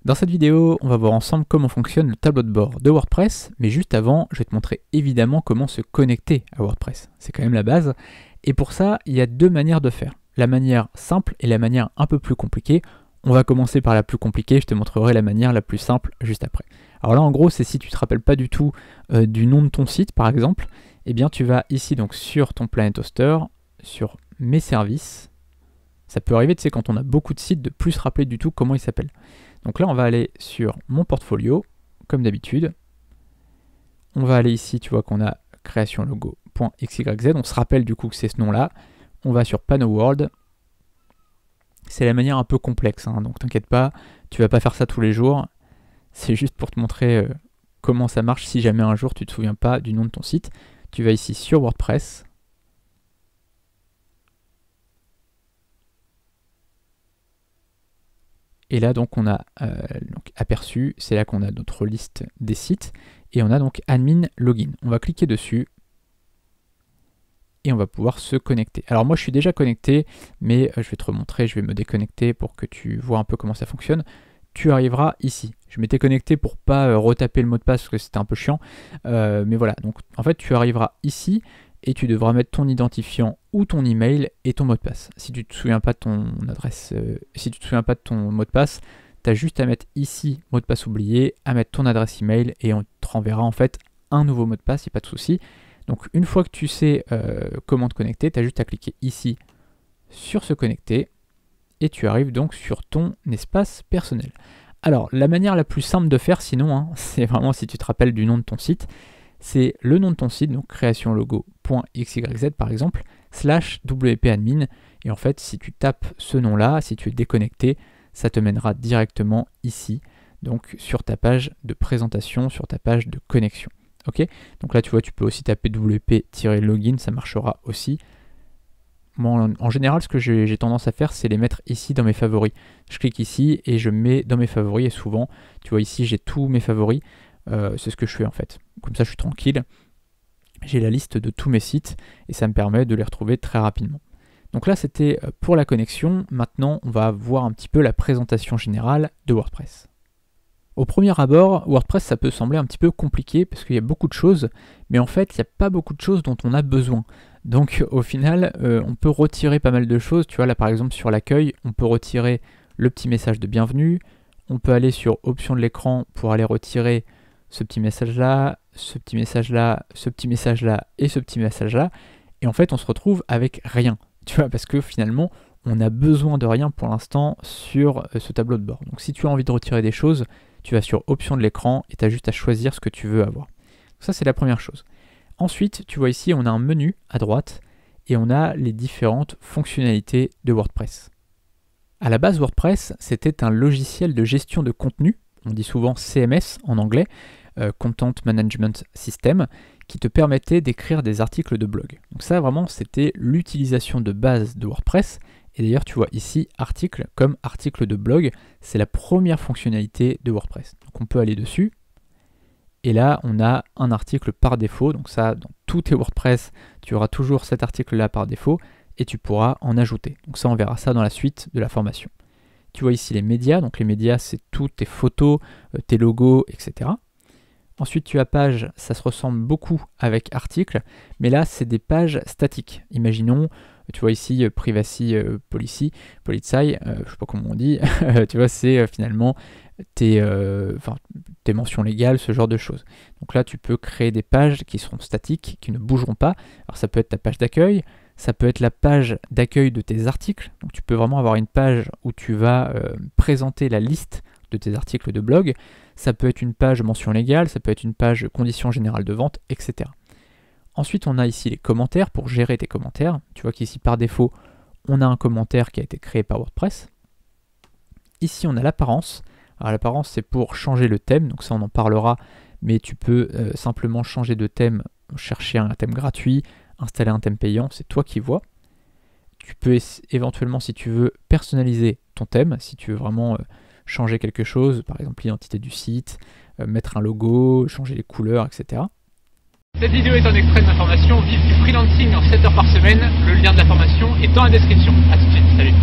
Dans cette vidéo, on va voir ensemble comment fonctionne le tableau de bord de WordPress, mais juste avant, je vais te montrer évidemment comment se connecter à WordPress. C'est quand même la base. Et pour ça, il y a deux manières de faire. La manière simple et la manière un peu plus compliquée. On va commencer par la plus compliquée, je te montrerai la manière la plus simple juste après. Alors là, en gros, c'est si tu ne te rappelles pas du tout du nom de ton site, par exemple, eh bien tu vas ici donc sur ton Planet Hoster, sur Mes services. Ça peut arriver, tu sais, quand on a beaucoup de sites, de plus se rappeler du tout comment ils s'appellent. Donc là, on va aller sur mon portfolio, comme d'habitude. On va aller ici, tu vois qu'on a création logo.xyz. On se rappelle du coup que c'est ce nom-là. On va sur Panel World. C'est la manière un peu complexe, hein, donc t'inquiète pas, tu vas pas faire ça tous les jours. C'est juste pour te montrer comment ça marche si jamais un jour tu te souviens pas du nom de ton site. Tu vas ici sur WordPress. Et là, donc, on a aperçu, c'est là qu'on a notre liste des sites. Et on a donc Admin Login. On va cliquer dessus. Et on va pouvoir se connecter. Alors moi, je suis déjà connecté, mais je vais te remontrer, je vais me déconnecter pour que tu vois un peu comment ça fonctionne. Tu arriveras ici. Je m'étais connecté pour pas retaper le mot de passe parce que c'était un peu chiant. Mais voilà, donc en fait, tu arriveras ici. Et tu devras mettre ton identifiant ou ton email et ton mot de passe. Si tu ne te souviens pas de ton adresse, si tu te souviens pas de ton mot de passe, tu as juste à mettre ici mot de passe oublié, à mettre ton adresse email et on te renverra en fait un nouveau mot de passe, il n'y a pas de souci. Donc une fois que tu sais comment te connecter, tu as juste à cliquer ici sur se connecter et tu arrives donc sur ton espace personnel. Alors la manière la plus simple de faire sinon, hein, c'est vraiment si tu te rappelles du nom de ton site, c'est le nom de ton site, donc créationlogo.xyz par exemple, /wpadmin. Et en fait, si tu tapes ce nom-là, si tu es déconnecté, ça te mènera directement ici, donc sur ta page de présentation, sur ta page de connexion. Ok, donc là, tu vois, tu peux aussi taper wp-login, ça marchera aussi. Moi, en général, ce que j'ai tendance à faire, c'est les mettre ici dans mes favoris. Je clique ici et je mets dans mes favoris, et souvent, tu vois, ici, j'ai tous mes favoris. C'est ce que je fais en fait. Comme ça, je suis tranquille. J'ai la liste de tous mes sites et ça me permet de les retrouver très rapidement. Donc là, c'était pour la connexion. Maintenant, on va voir un petit peu la présentation générale de WordPress. Au premier abord, WordPress, ça peut sembler un petit peu compliqué parce qu'il y a beaucoup de choses, mais en fait, il n'y a pas beaucoup de choses dont on a besoin. Donc au final, on peut retirer pas mal de choses. Tu vois, là par exemple, sur l'accueil, on peut retirer le petit message de bienvenue. On peut aller sur options de l'écran pour aller retirer ce petit message-là, ce petit message-là, ce petit message-là et ce petit message-là. Et en fait, on se retrouve avec rien. Tu vois, parce que finalement, on n'a besoin de rien pour l'instant sur ce tableau de bord. Donc si tu as envie de retirer des choses, tu vas sur options de l'écran et tu as juste à choisir ce que tu veux avoir. Donc ça, c'est la première chose. Ensuite, tu vois ici, on a un menu à droite et on a les différentes fonctionnalités de WordPress. À la base, WordPress, c'était un logiciel de gestion de contenu, on dit souvent CMS en anglais, Content Management System, qui te permettait d'écrire des articles de blog. Donc ça, vraiment, c'était l'utilisation de base de WordPress. Et d'ailleurs, tu vois ici, article comme article de blog, c'est la première fonctionnalité de WordPress. Donc on peut aller dessus. Et là, on a un article par défaut. Donc ça, dans tous tes WordPress, tu auras toujours cet article-là par défaut et tu pourras en ajouter. Donc ça, on verra ça dans la suite de la formation. Tu vois ici les médias. Donc les médias, c'est toutes tes photos, tes logos, etc. Ensuite, tu as page, ça se ressemble beaucoup avec article, mais là, c'est des pages statiques. Imaginons, tu vois ici, Privacy Policy, je sais pas comment on dit, tu vois, c'est finalement tes mentions légales, ce genre de choses. Donc là, tu peux créer des pages qui seront statiques, qui ne bougeront pas. Alors ça peut être ta page d'accueil, ça peut être la page d'accueil de tes articles. Donc tu peux vraiment avoir une page où tu vas présenter la liste de tes articles de blog. Ça peut être une page mention légale, ça peut être une page conditions générales de vente, etc. Ensuite, on a ici les commentaires pour gérer tes commentaires. Tu vois qu'ici, par défaut, on a un commentaire qui a été créé par WordPress. Ici, on a l'apparence. Alors l'apparence, c'est pour changer le thème, donc ça, on en parlera, mais tu peux simplement changer de thème, chercher un thème gratuit, installer un thème payant, c'est toi qui vois. Tu peux éventuellement, si tu veux, personnaliser ton thème, si tu veux vraiment changer quelque chose, par exemple l'identité du site, mettre un logo, changer les couleurs, etc. Cette vidéo est un extrait d'information vive du freelancing en 7 heures par semaine. Le lien de la formation est dans la description. A tout de suite, salut.